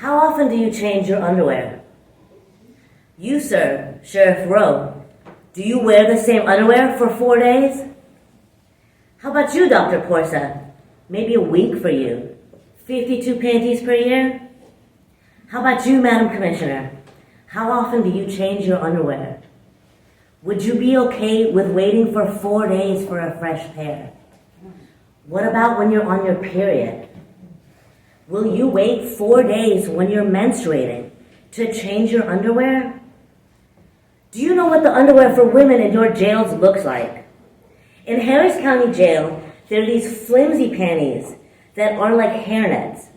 How often do you change your underwear? You, sir, Sheriff Rowe, do you wear the same underwear for 4 days? How about you, Dr. Porsa? Maybe a week for you. 52 panties per year? How about you, Madam Commissioner? How often do you change your underwear? Would you be okay with waiting for 4 days for a fresh pair? What about when you're on your period? Will you wait 4 days when you're menstruating to change your underwear? Do you know what the underwear for women in your jails looks like? In Harris County Jail, there are these flimsy panties that are like hairnets.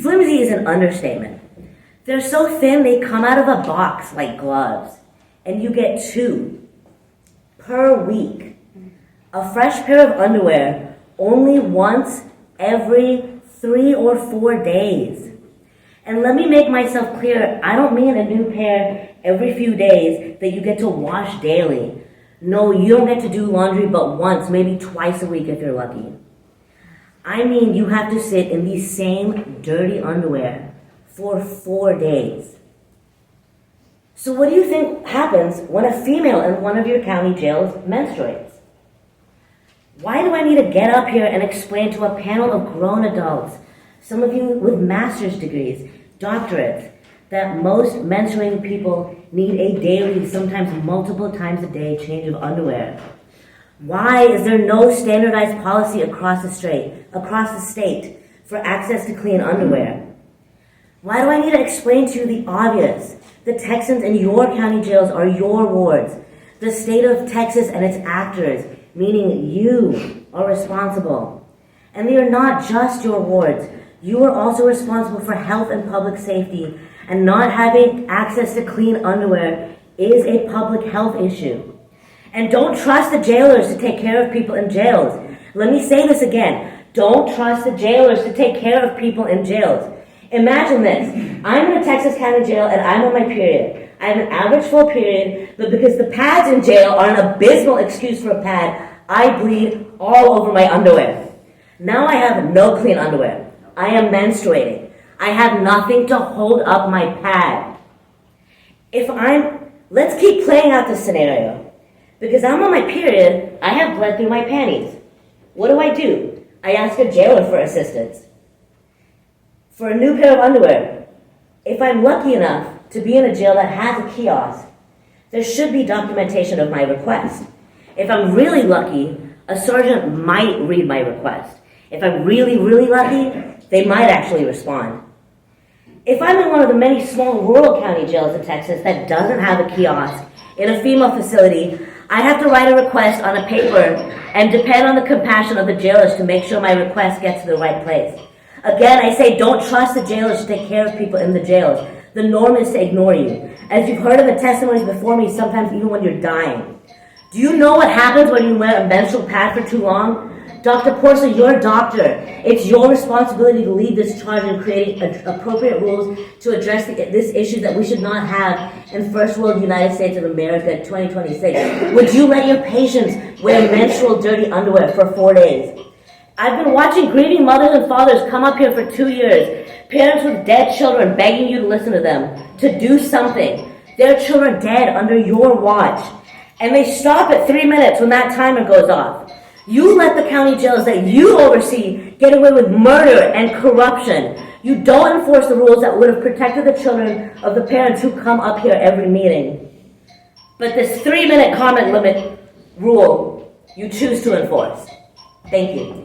Flimsy is an understatement. They're so thin they come out of a box like gloves, and you get 2 per week. A fresh pair of underwear only once every 3 or 4 days. And let me make myself clear, I don't mean a new pair every few days that you get to wash daily. No, you don't get to do laundry but once, maybe twice a week if you're lucky. I mean you have to sit in these same dirty underwear for 4 days. So what do you think happens when a female in one of your county jails menstruates? Why do I need to get up here and explain to a panel of grown adults, some of you with master's degrees, doctorates, that most menstruating people need a daily, sometimes multiple times a day, change of underwear? Why is there no standardized policy across the state for access to clean underwear? Why do I need to explain to you the obvious? The Texans in your county jails are your wards. The state of Texas and its actors, meaning you, are responsible. And they are not just your wards. You are also responsible for health and public safety, and not having access to clean underwear is a public health issue. And don't trust the jailers to take care of people in jails. Let me say this again. Don't trust the jailers to take care of people in jails. Imagine this. I'm in a Texas County jail and I'm on my period. I have an average full period, but because the pads in jail are an abysmal excuse for a pad, I bleed all over my underwear. Now I have no clean underwear. I am menstruating. I have nothing to hold up my pad. Let's keep playing out this scenario. Because I'm on my period, I have blood through my panties. What do? I ask a jailer for assistance. For a new pair of underwear. If I'm lucky enough to be in a jail that has a kiosk, there should be documentation of my request. If I'm really lucky, a sergeant might read my request. If I'm really, really lucky, they might actually respond. If I'm in one of the many small rural county jails in Texas that doesn't have a kiosk in a female facility, I have to write a request on a paper and depend on the compassion of the jailers to make sure my request gets to the right place. Again, I say don't trust the jailers to take care of people in the jails. The norm is to ignore you. As you've heard in the testimonies before me, sometimes even when you're dying. Do you know what happens when you wear a menstrual pad for too long? Dr. Porsa, you're a doctor. It's your responsibility to lead this charge in creating appropriate rules to address this issue that we should not have in first world United States of America 2026. Would you let your patients wear menstrual dirty underwear for 4 days? I've been watching grieving mothers and fathers come up here for 2 years, parents with dead children begging you to listen to them, to do something. Their children dead under your watch. And they stop at 3 minutes when that timer goes off. You let the county jails that you oversee get away with murder and corruption. You don't enforce the rules that would have protected the children of the parents who come up here every meeting. But this 3-minute comment limit rule, you choose to enforce. Thank you.